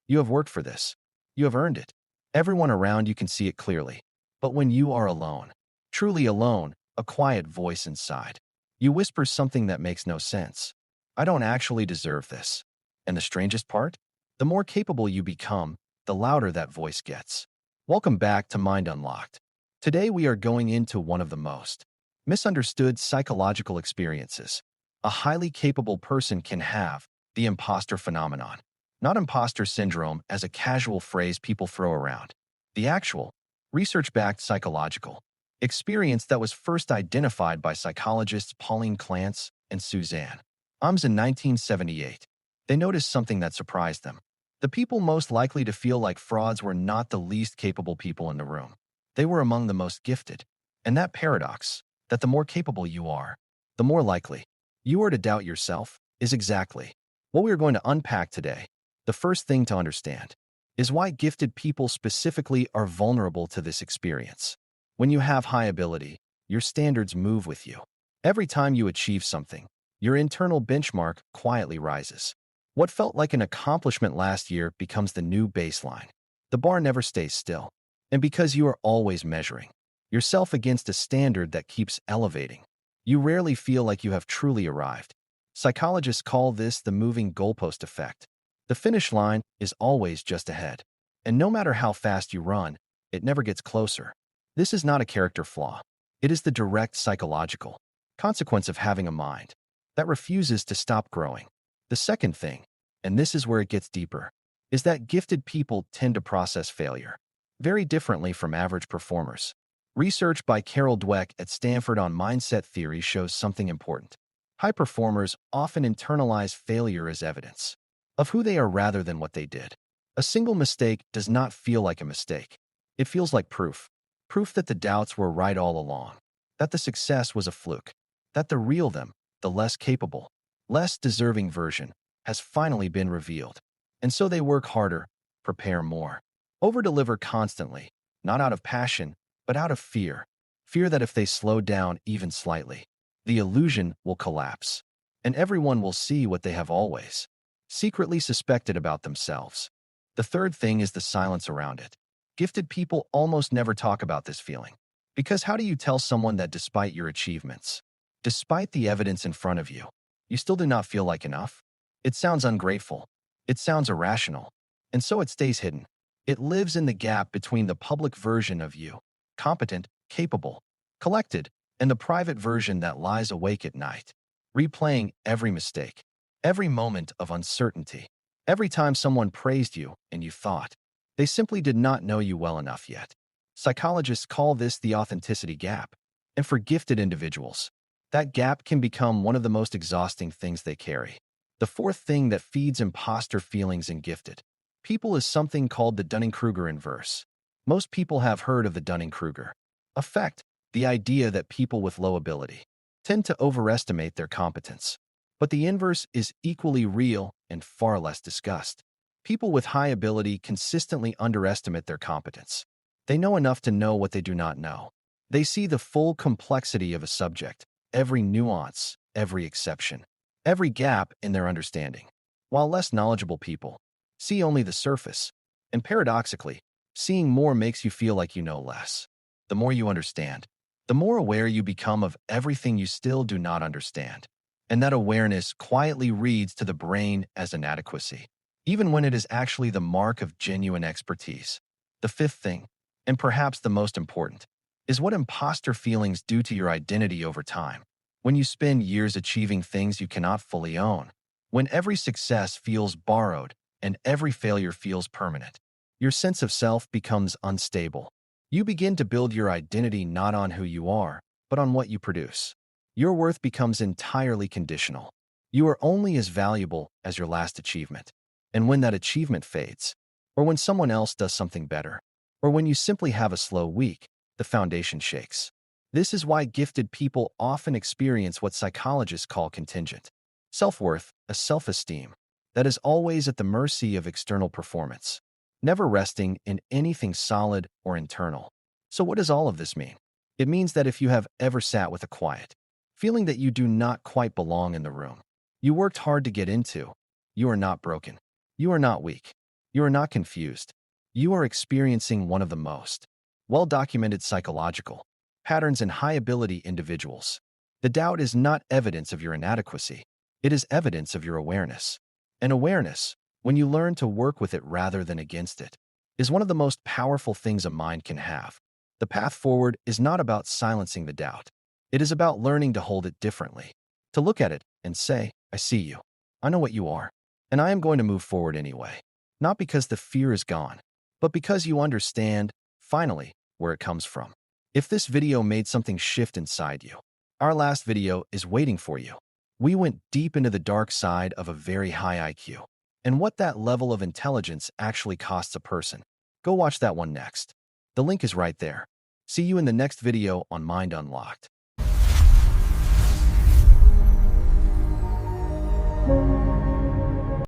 You have worked for this. You have earned it. Everyone around you can see it clearly. But when you are alone, truly alone, a quiet voice inside, you whisper something that makes no sense. I don't actually deserve this. And the strangest part? The more capable you become, the louder that voice gets. Welcome back to Mind Unlocked. Today we are going into one of the most misunderstood psychological experiences a highly capable person can have, the imposter phenomenon. Not imposter syndrome as a casual phrase people throw around. The actual, research-backed psychological experience that was first identified by psychologists Pauline Clance and Suzanne Imes in 1978. They noticed something that surprised them. The people most likely to feel like frauds were not the least capable people in the room. They were among the most gifted. And that paradox, that the more capable you are, the more likely you are to doubt yourself, is exactly what we are going to unpack today. The first thing to understand is why gifted people specifically are vulnerable to this experience. When you have high ability, your standards move with you. Every time you achieve something, your internal benchmark quietly rises. What felt like an accomplishment last year becomes the new baseline. The bar never stays still. And because you are always measuring yourself against a standard that keeps elevating, you rarely feel like you have truly arrived. Psychologists call this the moving goalpost effect. The finish line is always just ahead. And no matter how fast you run, it never gets closer. This is not a character flaw. It is the direct psychological consequence of having a mind that refuses to stop growing. The second thing, and this is where it gets deeper, is that gifted people tend to process failure very differently from average performers. Research by Carol Dweck at Stanford on mindset theory shows something important. High performers often internalize failure as evidence of who they are rather than what they did. A single mistake does not feel like a mistake. It feels like proof. Proof that the doubts were right all along, that the success was a fluke, that the real them, the less capable, less deserving version, has finally been revealed. And so they work harder, prepare more, over-deliver constantly, not out of passion, but out of fear. Fear that if they slow down even slightly, the illusion will collapse, and everyone will see what they have always secretly suspected about themselves. The third thing is the silence around it. Gifted people almost never talk about this feeling. Because how do you tell someone that despite your achievements, despite the evidence in front of you, you still do not feel like enough? It sounds ungrateful. It sounds irrational. And so it stays hidden. It lives in the gap between the public version of you, competent, capable, collected, and the private version that lies awake at night, replaying every mistake, every moment of uncertainty, every time someone praised you and you thought they simply did not know you well enough yet. Psychologists call this the authenticity gap. And for gifted individuals, that gap can become one of the most exhausting things they carry. The fourth thing that feeds imposter feelings in gifted people is something called the Dunning-Kruger inverse. Most people have heard of the Dunning-Kruger effect, the idea that people with low ability tend to overestimate their competence. But the inverse is equally real and far less discussed. People with high ability consistently underestimate their competence. They know enough to know what they do not know. They see the full complexity of a subject, every nuance, every exception, every gap in their understanding, while less knowledgeable people see only the surface. And paradoxically, seeing more makes you feel like you know less. The more you understand, the more aware you become of everything you still do not understand. And that awareness quietly reads to the brain as inadequacy, even when it is actually the mark of genuine expertise. The fifth thing, and perhaps the most important, is what imposter feelings do to your identity over time. When you spend years achieving things you cannot fully own, when every success feels borrowed and every failure feels permanent, your sense of self becomes unstable. You begin to build your identity not on who you are, but on what you produce. Your worth becomes entirely conditional. You are only as valuable as your last achievement. And when that achievement fades, or when someone else does something better, or when you simply have a slow week, the foundation shakes. This is why gifted people often experience what psychologists call contingent self-worth, a self-esteem that is always at the mercy of external performance, never resting in anything solid or internal. So what does all of this mean? It means that if you have ever sat with a quiet feeling that you do not quite belong in the room you worked hard to get into, you are not broken. You are not weak. You are not confused. You are experiencing one of the most well-documented psychological patterns in high-ability individuals. The doubt is not evidence of your inadequacy. It is evidence of your awareness. And awareness, when you learn to work with it rather than against it, is one of the most powerful things a mind can have. The path forward is not about silencing the doubt. It is about learning to hold it differently, to look at it and say, I see you. I know what you are. And I am going to move forward anyway. Not because the fear is gone, but because you understand, finally, where it comes from. If this video made something shift inside you, our last video is waiting for you. We went deep into the dark side of a very high IQ and what that level of intelligence actually costs a person. Go watch that one next. The link is right there. See you in the next video on Mind Unlocked.